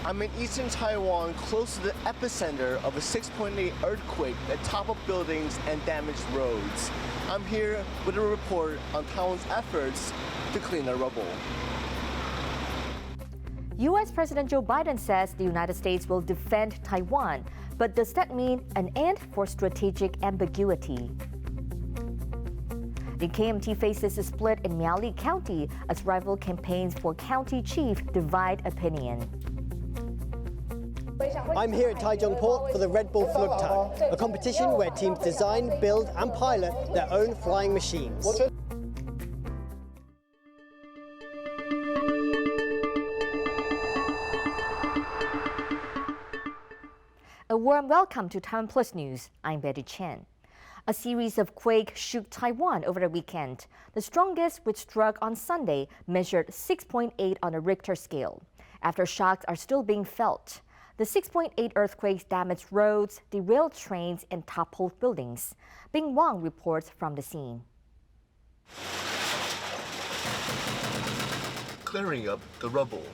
I'm in eastern Taiwan, close to the epicenter of a 6.8 earthquake that toppled buildings and damaged roads. I'm here with a report on Taiwan's efforts to clean the rubble. U.S. President Joe Biden says the United States will defend Taiwan, but does that mean an end for strategic ambiguity? The KMT faces a split in Miaoli County as rival campaigns for county chief divide opinion. I'm here at Taichung Port for the Red Bull Flugtag, a competition where teams design, build and pilot their own flying machines. A warm welcome to TaiwanPlus News. I'm Betty Chen. A series of quakes shook Taiwan over the weekend. The strongest, which struck on Sunday, measured 6.8 on a Richter scale. Aftershocks are still being felt. The 6.8 earthquakes damaged roads, derailed trains, and toppled buildings. Bing Wang reports from the scene. Clearing up the rubble.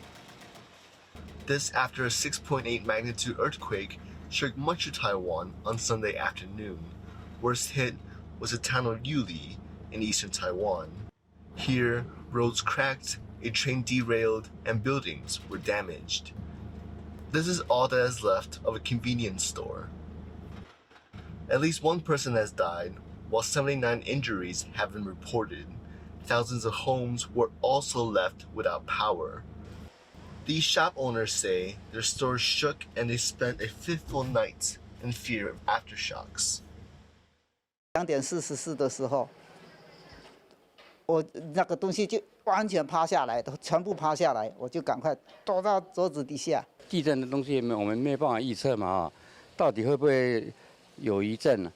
This after a 6.8 magnitude earthquake shook much of Taiwan on Sunday afternoon. Worst hit was the town of Yuli in eastern Taiwan. Here, roads cracked, a train derailed, and buildings were damaged. This is all that is left of a convenience store. At least one person has died, while 79 injuries have been reported. Thousands of homes were also left without power. These shop owners say their stores shook and they spent a fitful night in fear of aftershocks. 2点44的时候，我那个东西就完全趴下来，都全部趴下来，我就赶快躲到桌子底下。地震的东西我们没有办法预测嘛啊，到底会不会有余震呢？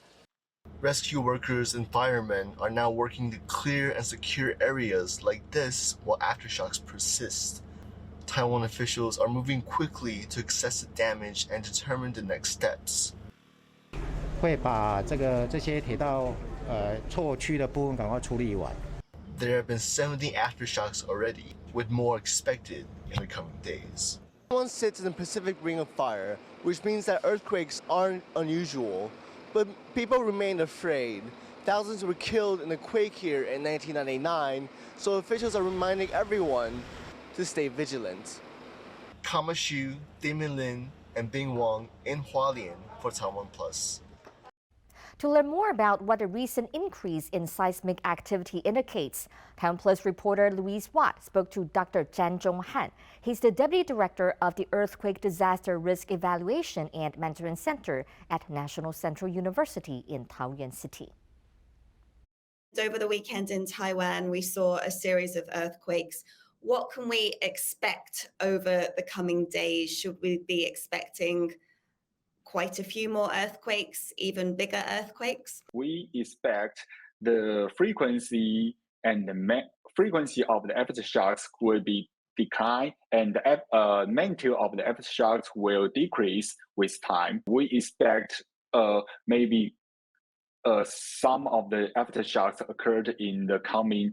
Rescue workers and firemen are now working to clear and secure areas like this while aftershocks persist. Taiwan officials are moving quickly to assess the damage and determine the next steps. 会把这些铁道错区的部分赶快处理完。 There have been 70 aftershocks already, with more expected in the coming days. Taiwan sits in the Pacific Ring of Fire, which means that earthquakes aren't unusual, but people remain afraid. Thousands were killed in a quake here in 1999, so officials are reminding everyone to stay vigilant. Kama Xu, Damon Lin, and Bing Wang in Hualien for TaiwanPlus. To learn more about what the recent increase in seismic activity indicates, TaiwanPlus reporter Louise Watt spoke to Dr. Zhan Zhonghan. He's the Deputy Director of the Earthquake Disaster Risk Evaluation and Management Center at National Central University in Taoyuan City. Over the weekend in Taiwan, we saw a series of earthquakes. What can we expect over the coming days? Should we be expecting quite a few more earthquakes, even bigger earthquakes? We expect the frequency and the frequency of the aftershocks will be decline, and the magnitude of the aftershocks will decrease with time. We expect maybe some of the aftershocks occurred in the coming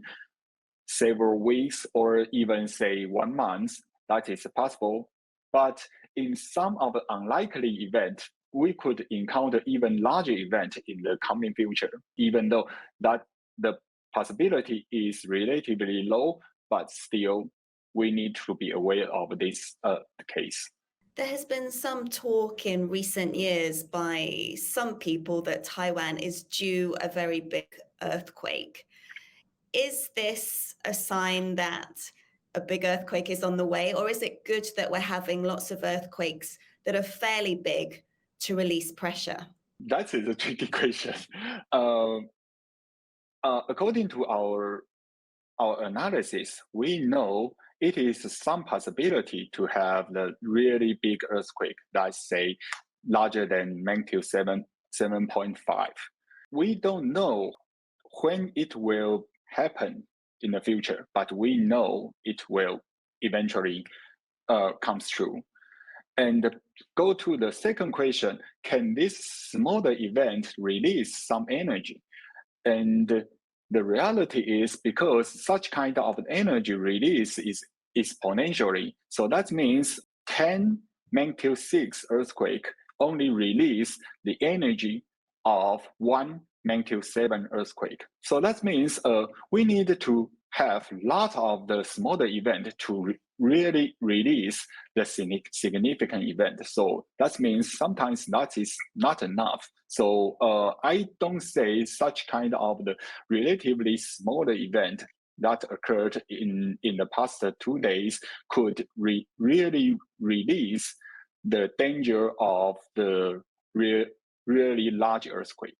several weeks or even say 1 month. That is possible. But in some of the unlikely events, we could encounter even larger events in the coming future, even though that the possibility is relatively low, but still we need to be aware of this case. There has been some talk in recent years by some people that Taiwan is due a very big earthquake. Is this a sign that a big earthquake is on the way, or is it good that we're having lots of earthquakes that are fairly big to release pressure? That is a tricky question. According to our analysis, we know it is some possibility to have the really big earthquake, let's say larger than magnitude 7.5. We don't know when it will happen in the future, but we know it will eventually come true. And go to the second question, can this smaller event release some energy? And the reality is because such kind of energy release is exponentially. So that means 10 magnitude 6 earthquake only release the energy of one magnitude 7 earthquake. So that means we need to have lots of the smaller event to really release the significant event. So that means sometimes that is not enough. So I don't say such kind of the relatively smaller event that occurred in the past 2 days could really release the danger of the really large earthquake.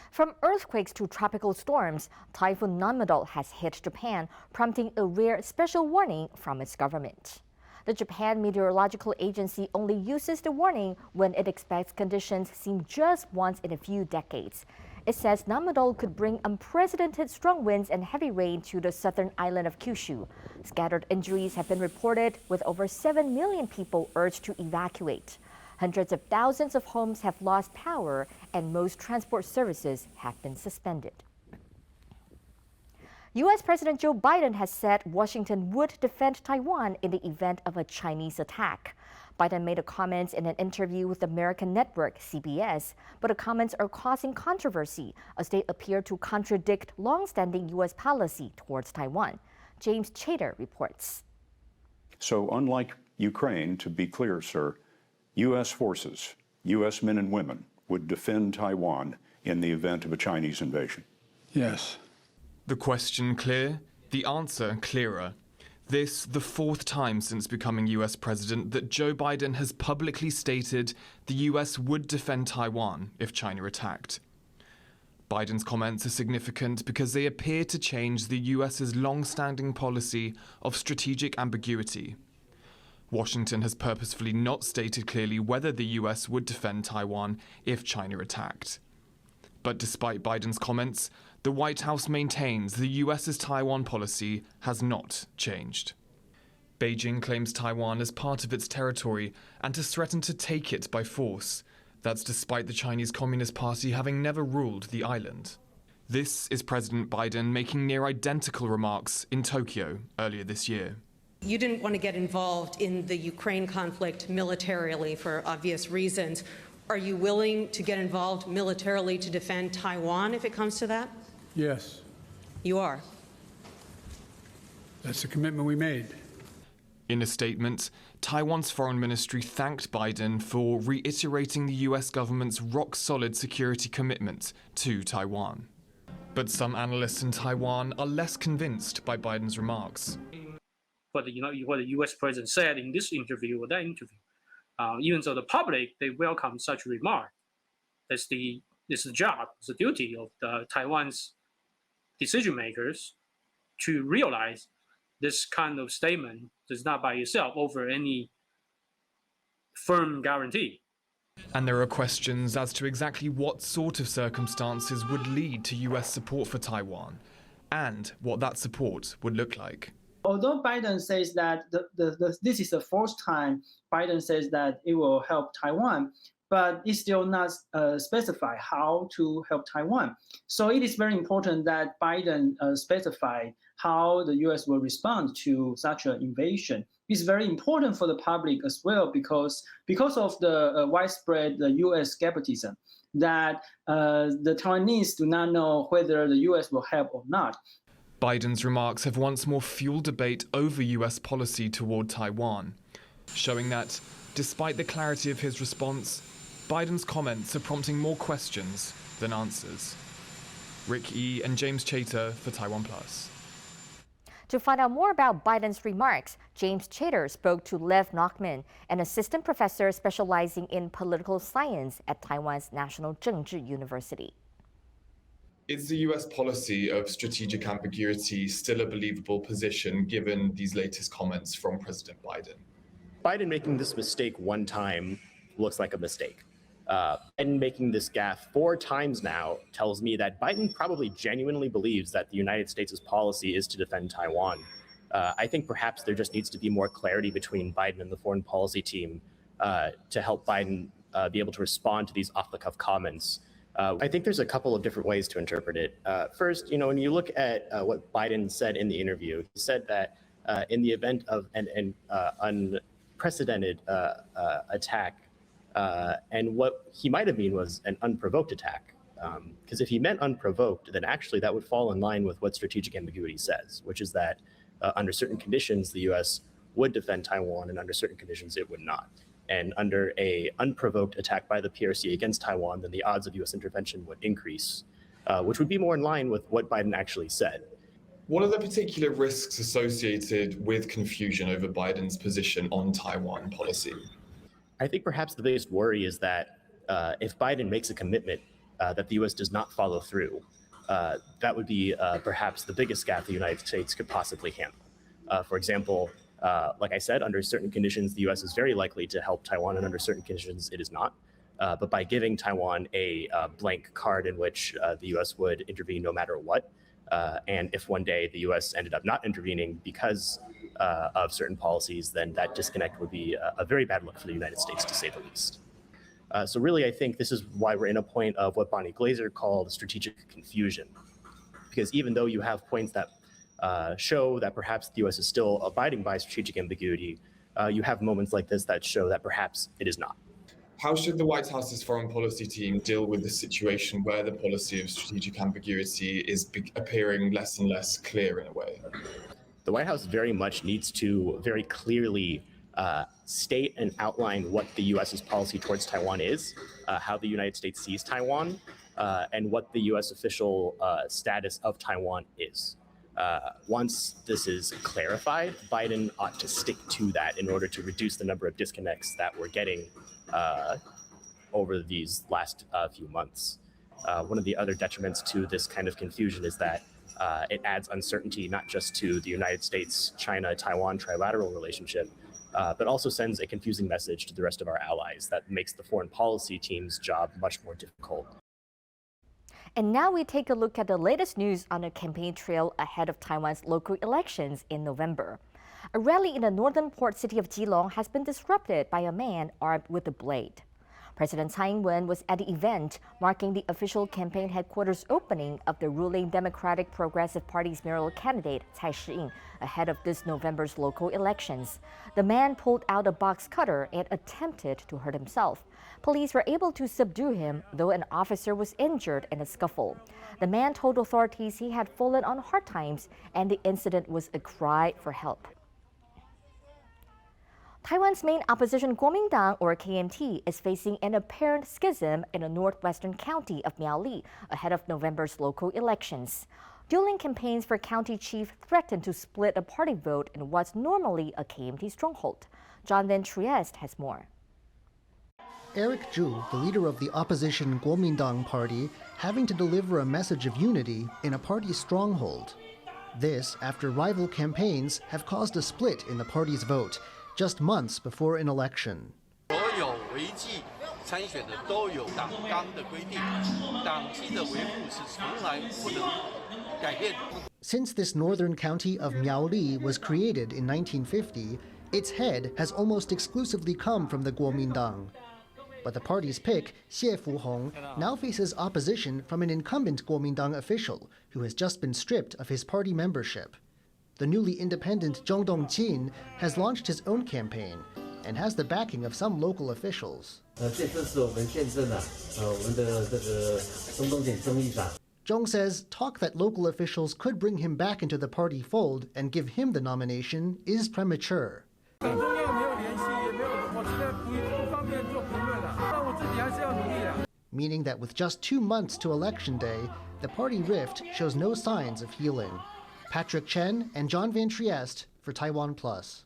From earthquakes to tropical storms, Typhoon Nanmadol has hit Japan, prompting a rare special warning from its government. The Japan Meteorological Agency only uses the warning when it expects conditions seen just once in a few decades. It says Nanmadol could bring unprecedented strong winds and heavy rain to the southern island of Kyushu. Scattered injuries have been reported, with over 7 million people urged to evacuate. Hundreds of thousands of homes have lost power, and most transport services have been suspended. U.S. President Joe Biden has said Washington would defend Taiwan in the event of a Chinese attack. Biden made the comments in an interview with American network CBS, but the comments are causing controversy as they appear to contradict long-standing U.S. policy towards Taiwan. James Chater reports. So unlike Ukraine, to be clear, sir, U.S. forces, U.S. men and women, would defend Taiwan in the event of a Chinese invasion? Yes. The question clear, the answer clearer. This, the fourth time since becoming US president that Joe Biden has publicly stated the US would defend Taiwan if China attacked. Biden's comments are significant because they appear to change the US's long-standing policy of strategic ambiguity. Washington has purposefully not stated clearly whether the US would defend Taiwan if China attacked. But despite Biden's comments, the White House maintains the US's Taiwan policy has not changed. Beijing claims Taiwan as part of its territory and has threatened to take it by force. That's despite the Chinese Communist Party having never ruled the island. This is President Biden making near identical remarks in Tokyo earlier this year. You didn't want to get involved in the Ukraine conflict militarily for obvious reasons. Are you willing to get involved militarily to defend Taiwan if it comes to that? Yes. You are. That's the commitment we made. In a statement, Taiwan's foreign ministry thanked Biden for reiterating the US government's rock-solid security commitment to Taiwan. But some analysts in Taiwan are less convinced by Biden's remarks. What the U.S. president said in this interview or that interview, even though the public, they welcome such a remark. It's the job, it's the duty of the Taiwan's decision makers to realize this kind of statement does not by itself offer any firm guarantee. And there are questions as to exactly what sort of circumstances would lead to US support for Taiwan and what that support would look like. Although Biden says that this is the fourth time Biden says that it will help Taiwan, but it's still not specify how to help Taiwan. So it is very important that Biden specify how the U.S. will respond to such an invasion. It's very important for the public as well because of the widespread U.S. skepticism that the Taiwanese do not know whether the U.S. will help or not. Biden's remarks have once more fueled debate over US policy toward Taiwan, showing that, despite the clarity of his response, Biden's comments are prompting more questions than answers. Rick E. and James Chater for TaiwanPlus. To find out more about Biden's remarks, James Chater spoke to Lev Nachman, an assistant professor specializing in political science at Taiwan's National Zhengzhi University. Is the US policy of strategic ambiguity still a believable position given these latest comments from President Biden? Biden making this mistake one time looks like a mistake. Biden making this gaffe 4 times now tells me that Biden probably genuinely believes that the United States' policy is to defend Taiwan. I think perhaps there just needs to be more clarity between Biden and the foreign policy team to help Biden be able to respond to these off-the-cuff comments. I think there's a couple of different ways to interpret it. First, when you look at what Biden said in the interview, he said that in the event of an unprecedented attack. And what he might have mean was an unprovoked attack. Because if he meant unprovoked, then actually that would fall in line with what strategic ambiguity says, which is that under certain conditions, the U.S. would defend Taiwan, and under certain conditions, it would not. And under a unprovoked attack by the PRC against Taiwan, then the odds of U.S. intervention would increase, which would be more in line with what Biden actually said. What are the particular risks associated with confusion over Biden's position on Taiwan policy? I think perhaps the biggest worry is that if Biden makes a commitment that the U.S. does not follow through, that would be perhaps the biggest gap the United States could possibly handle. For example, like I said, under certain conditions, the U.S. is very likely to help Taiwan, and under certain conditions, it is not. But by giving Taiwan a blank card in which the U.S. would intervene no matter what, and if one day the U.S. ended up not intervening because of certain policies, then that disconnect would be a very bad look for the United States, to say the least. So really, I think this is why we're in a point of what Bonnie Glaser called strategic confusion. Because even though you have points that show that perhaps the U.S. is still abiding by strategic ambiguity, you have moments like this that show that perhaps it is not. How should the White House's foreign policy team deal with the situation where the policy of strategic ambiguity is appearing less and less clear in a way? The White House very much needs to very clearly state and outline what the U.S.'s policy towards Taiwan is, how the United States sees Taiwan, and what the U.S. official status of Taiwan is. Once this is clarified, Biden ought to stick to that in order to reduce the number of disconnects that we're getting over these last few months. One of the other detriments to this kind of confusion is that it adds uncertainty not just to the United States, China, Taiwan trilateral relationship, but also sends a confusing message to the rest of our allies that makes the foreign policy team's job much more difficult. And now we take a look at the latest news on the campaign trail ahead of Taiwan's local elections in November. A rally in the northern port city of Keelung has been disrupted by a man armed with a blade. President Tsai Ing-wen was at the event marking the official campaign headquarters opening of the ruling Democratic Progressive Party's mayoral candidate, Tsai Shi-ing, ahead of this November's local elections. The man pulled out a box cutter and attempted to hurt himself. Police were able to subdue him, though an officer was injured in a scuffle. The man told authorities he had fallen on hard times, and the incident was a cry for help. Taiwan's main opposition Kuomintang, or KMT, is facing an apparent schism in the northwestern county of Miaoli ahead of November's local elections. Dueling campaigns for county chief threaten to split a party vote in what's normally a KMT stronghold. John Van Trieste has more. Eric Zhu, the leader of the opposition Kuomintang party, having to deliver a message of unity in a party stronghold. This after rival campaigns have caused a split in the party's vote, just months before an election. Since this northern county of Miaoli was created in 1950, its head has almost exclusively come from the Kuomintang. But the party's pick, Xie Fuhong, now faces opposition from an incumbent Kuomintang official who has just been stripped of his party membership. The newly independent Zhong Dongqin has launched his own campaign and has the backing of some local officials. Zhong says talk that local officials could bring him back into the party fold and give him the nomination is premature. Meaning that with just 2 months to election day, the party rift shows no signs of healing. Patrick Chen and John Van Trieste for TaiwanPlus.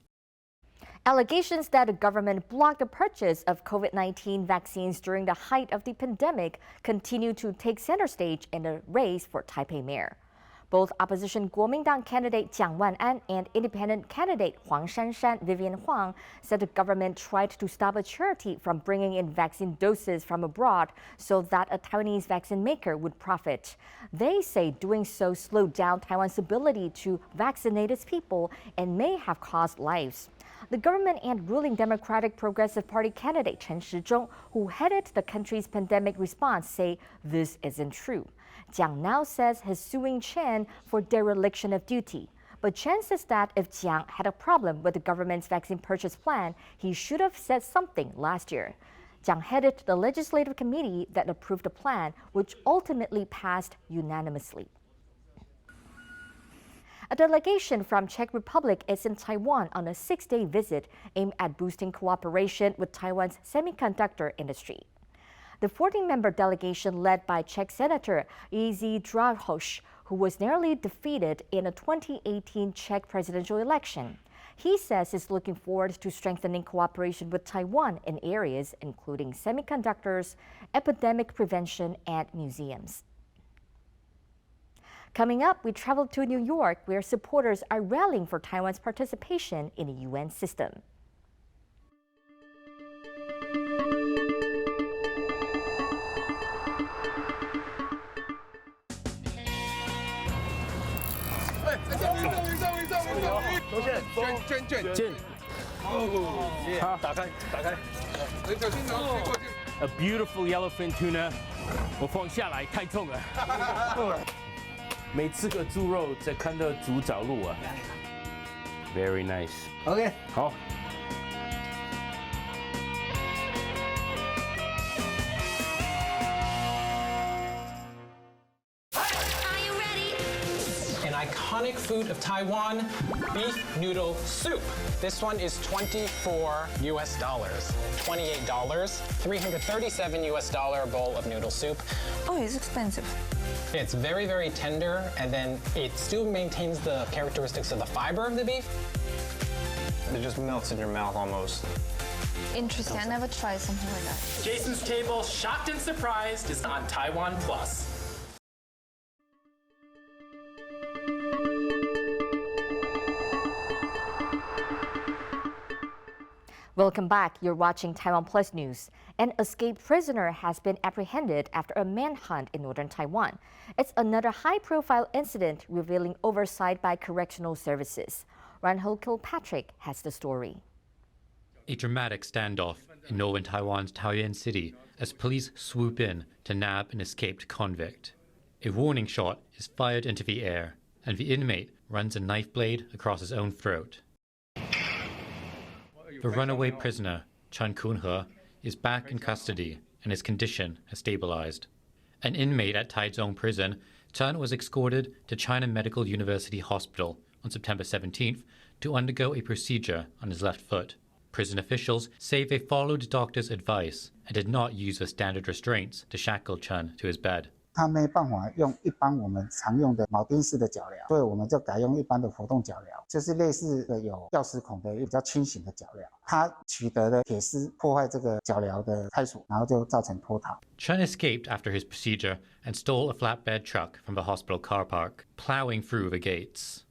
Allegations that the government blocked the purchase of COVID-19 vaccines during the height of the pandemic continue to take center stage in the race for Taipei mayor. Both opposition Kuomintang candidate Jiang Wan-an and independent candidate Huang Shanshan Vivian Huang said the government tried to stop a charity from bringing in vaccine doses from abroad so that a Taiwanese vaccine maker would profit. They say doing so slowed down Taiwan's ability to vaccinate its people and may have cost lives. The government and ruling Democratic Progressive Party candidate Chen, who headed the country's pandemic response, say this isn't true. Jiang now says he's suing Chen for dereliction of duty. But Chen says that if Jiang had a problem with the government's vaccine purchase plan, he should have said something last year. Jiang headed the legislative committee that approved the plan, which ultimately passed unanimously. A delegation from Czech Republic is in Taiwan on a 6-day visit aimed at boosting cooperation with Taiwan's semiconductor industry. The 14-member delegation led by Czech Senator Jiří Drahoš, who was narrowly defeated in a 2018 Czech presidential election. He says he's looking forward to strengthening cooperation with Taiwan in areas including semiconductors, epidemic prevention, and museums. Coming up, we travel to New York, where supporters are rallying for Taiwan's participation in the UN system. A beautiful yellowfin tuna. 我放下来太重了。没吃过猪肉，才看到猪脚路啊。Very nice. OK， 好。An iconic food of Taiwan, beef noodle soup. This one is $24 US, $28, $337 US bowl of noodle soup. Oh, it's expensive. It's very, very tender, and then it still maintains the characteristics of the fiber of the beef. It just melts in your mouth almost. Interesting. I never tried something like that. Jason's Table, Shocked and Surprised, is on TaiwanPlus. Welcome back. You're watching Taiwan Plus News. An escaped prisoner has been apprehended after a manhunt in northern Taiwan. It's another high-profile incident revealing oversight by correctional services. Reinhold Kilpatrick has the story. A dramatic standoff in northern Taiwan's Taoyuan City as police swoop in to nab an escaped convict. A warning shot is fired into the air, and the inmate runs a knife blade across his own throat. The runaway prisoner, Chen, is back in custody and his condition has stabilized. An inmate at Taichung prison, Chen was escorted to China Medical University Hospital on September 17th to undergo a procedure on his left foot. Prison officials say they followed doctors' advice and did not use the standard restraints to shackle Chen to his bed. 他没办法用一般我们常用的铆钉式的脚镣，所以我们就改用一般的活动脚镣，就是类似的有钥匙孔的比较轻型的脚镣。他取得了铁丝破坏这个脚镣的开锁，然后就造成脱逃。Chen escaped after his procedure and stole a flatbed truck from the hospital car park, plowing through the gates.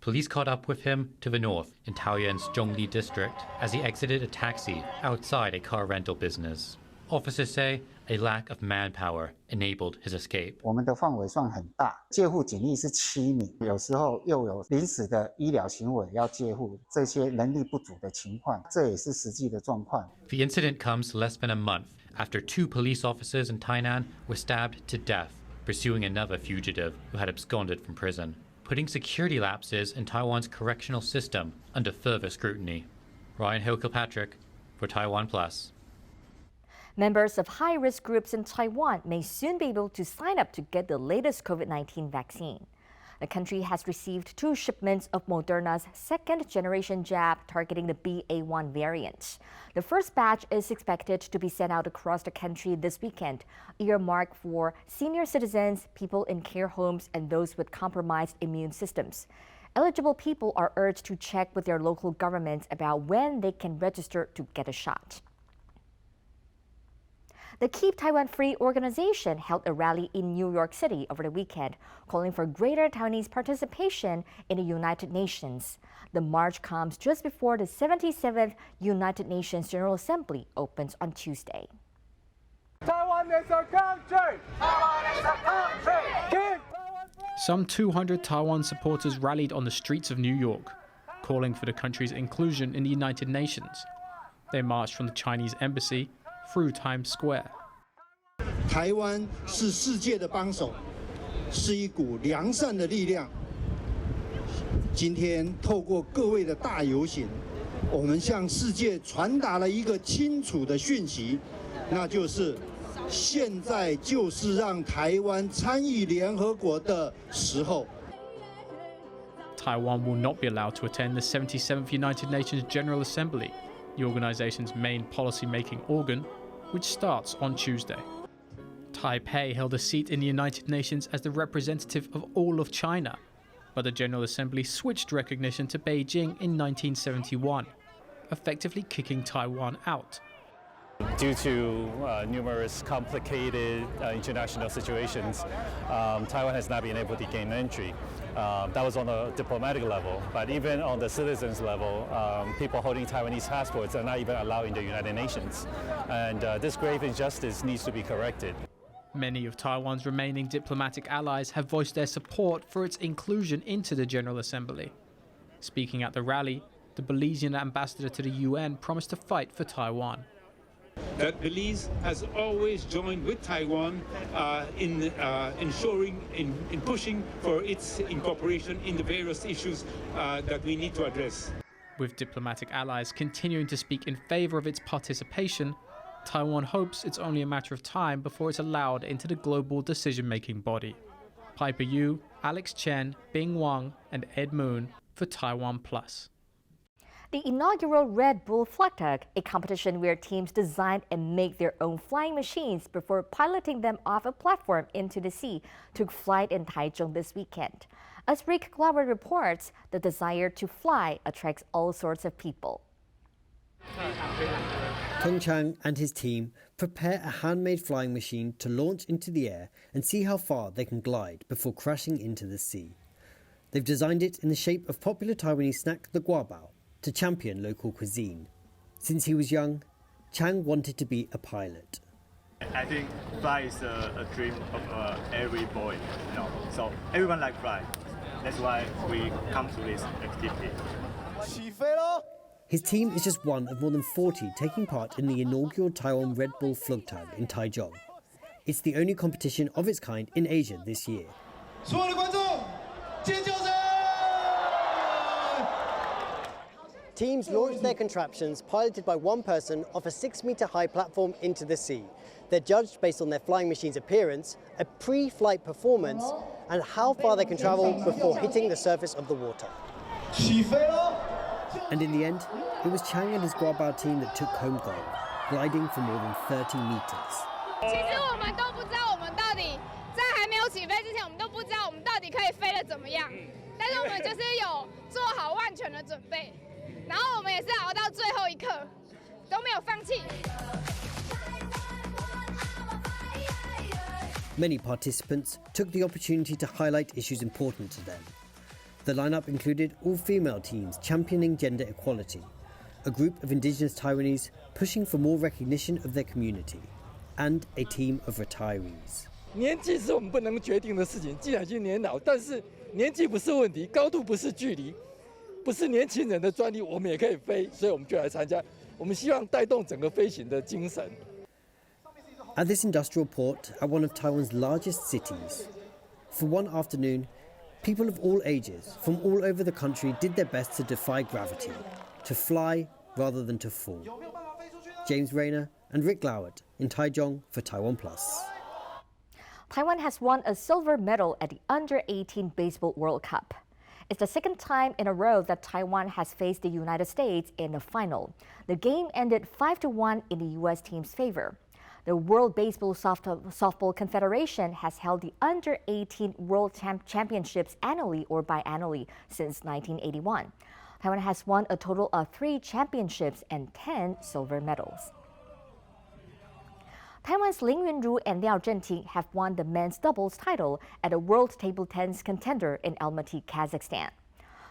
Police caught up with him to the north in Taoyuan's Zhongli district as he exited a taxi outside a car rental business. Officers say a lack of manpower enabled his escape. 我们的范围算很大，戒护警力是7名，有时候又有临时的医疗行为要戒护，这些人力不足的情况，这也是实际的状况。The incident comes less than a month after 2 police officers in Tainan were stabbed to death pursuing another fugitive who had absconded from prison, putting security lapses in Taiwan's correctional system under further scrutiny. Reinhold Kilpatrick for TaiwanPlus. Members of high-risk groups in Taiwan may soon be able to sign up to get the latest COVID-19 vaccine. The country has received 2 shipments of Moderna's second-generation jab targeting the BA.1 variant. The first batch is expected to be sent out across the country this weekend, earmarked for senior citizens, people in care homes, and those with compromised immune systems. Eligible people are urged to check with their local governments about when they can register to get a shot. The Keep Taiwan Free organization held a rally in New York City over the weekend, calling for greater Taiwanese participation in the United Nations. The march comes just before the 77th United Nations General Assembly opens on Tuesday. Taiwan is a country! Taiwan is a country! Keep Some 200 Taiwan supporters rallied on the streets of New York, calling for the country's inclusion in the United Nations. They marched from the Chinese embassy through Times Square. 台湾是世界的帮手，是一股良善的力量。今天透过各位的大游行，我们向世界传达了一个清楚的讯息，那就是现在就是让台湾参与联合国的时候。 Taiwan will not be allowed to attend the 77th United Nations General Assembly, the organization's main policy-making organ, which starts on Tuesday. Taipei held a seat in the United Nations as the representative of all of China, but the General Assembly switched recognition to Beijing in 1971, effectively kicking Taiwan out. Due to numerous complicated international situations, Taiwan has not been able to gain entry. That was on a diplomatic level, but even on the citizens level, people holding Taiwanese passports are not even allowed in the United Nations. And this grave injustice needs to be corrected. Many of Taiwan's remaining diplomatic allies have voiced their support for its inclusion into the General Assembly. Speaking at the rally, the Belizean ambassador to the UN promised to fight for Taiwan. That Belize has always joined with Taiwan in ensuring, in pushing for its incorporation in the various issues that we need to address. With diplomatic allies continuing to speak in favor of its participation, Taiwan hopes it's only a matter of time before it's allowed into the global decision-making body. Piper Yu, Alex Chen, Bing Wang, and Ed Moon for TaiwanPlus. The inaugural Red Bull Flugtag, a competition where teams design and make their own flying machines before piloting them off a platform into the sea, took flight in Taichung this weekend. As Rick Glover reports, the desire to fly attracts all sorts of people. Tong Chang and his team prepare a handmade flying machine to launch into the air and see how far they can glide before crashing into the sea. They've designed it in the shape of popular Taiwanese snack the guabao, to champion local cuisine. Since he was young, Chang wanted to be a pilot. I think fly is a dream of every boy, so everyone like fly. That's why we come to this activity. His team is just one of more than 40 taking part in the inaugural Taiwan Red Bull Flugtag in Taichung. It's the only competition of its kind in Asia this year. Teams launch their contraptions piloted by one person off a 6-meter-high platform into the sea. They're judged based on their flying machine's appearance, a pre-flight performance, and how far they can travel before hitting the surface of the water. And in the end, it was Chang and his guabao team that took home gold, gliding for more than 30 meters. 其实我们都不知道我们到底在还没有起飞之前，我们都不知道我们到底可以飞得怎么样。但是我们就是有做好万全的准备。 然后我们也是熬到最后一刻，都没有放弃。 Many participants took the opportunity to highlight issues important to them. The lineup included all-female teams championing gender equality, a group of indigenous Taiwanese pushing for more recognition of their community, and a team of retirees. 年纪是我们不能决定的事情，既然已经年老，但是年纪不是问题，高度不是距离。 不是年轻人的专利，我们也可以飞，所以我们就来参加。我们希望带动整个飞行的精神。 At this industrial port at one of Taiwan's largest cities, for one afternoon, people of all ages from all over the country did their best to defy gravity, to fly rather than to fall. James Rayner and Rick Glowert in Taichung for TaiwanPlus. Taiwan has won a silver medal at the Under-18 Baseball World Cup. It's the second time in a row that Taiwan has faced the United States in the final. The game ended 5-1 in the U.S. team's favor. The World Baseball Softball Confederation has held the Under-18 World Championships annually or biannually since 1981. Taiwan has won a total of 3 championships and 10 silver medals. Taiwan's Lin Yunru and Liao Zhenting have won the men's doubles title at the World Table Tennis Contender in Almaty, Kazakhstan.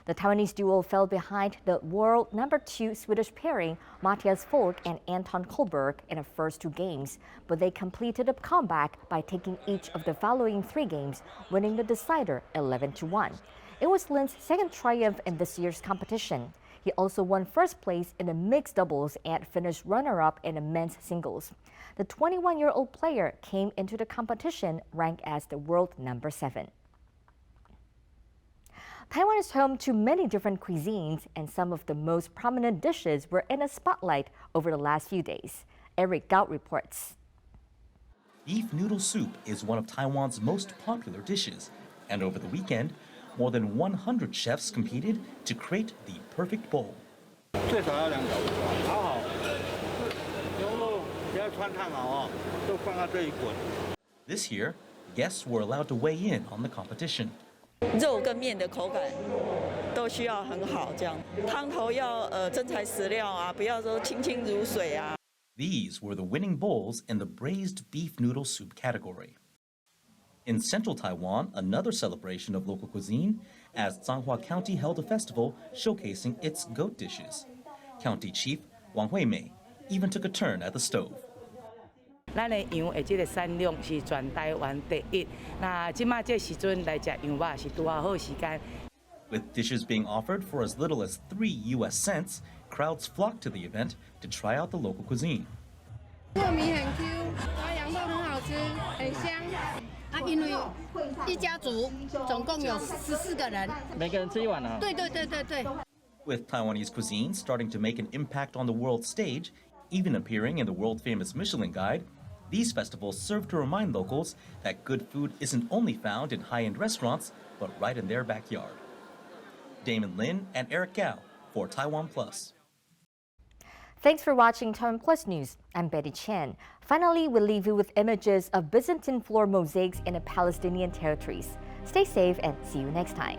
The Taiwanese duo fell behind the world #2 Swedish pairing Matthias Folk and Anton Kohlberg in the first 2 games, but they completed a comeback by taking each of the following 3 games, winning the decider 11-1. It was Lin's second triumph in this year's competition. He also won first place in the mixed doubles and finished runner-up in the men's singles. The 21-year-old player came into the competition ranked as the world #7. Taiwan is home to many different cuisines, and some of the most prominent dishes were in a spotlight over the last few days. Eric Gao reports. Beef noodle soup is one of Taiwan's most popular dishes, and over the weekend, more than 100 chefs competed to create the perfect bowl. This year, guests were allowed to weigh in on the competition. 肉跟面的口感都需要很好，这样汤头要真材实料啊，不要说清清如水啊。 These were the winning bowls in the braised beef noodle soup category. In central Taiwan, another celebration of local cuisine, as Changhua County held a festival showcasing its goat dishes. County Chief Wang Huimei even took a turn at the stove. 咱的羊的这个产量是全台湾第一。那即马这时阵来吃羊肉是拄好时间。 With dishes being offered for as little as 3 US cents, crowds flocked to the event to try out the local cuisine. 糯米很 Q， 羊肉很好吃，很香。因为一家族总共有14个人，每个人吃一碗啊。对。With Taiwanese cuisine starting to make an impact on the world stage, even appearing in the world-famous Michelin Guide, these festivals serve to remind locals that good food isn't only found in high-end restaurants, but right in their backyard. Damon Lin and Eric Gao for TaiwanPlus. Thanks for watching TaiwanPlus News. I'm Betty Chen. Finally, we'll leave you with images of Byzantine floor mosaics in the Palestinian territories. Stay safe and see you next time.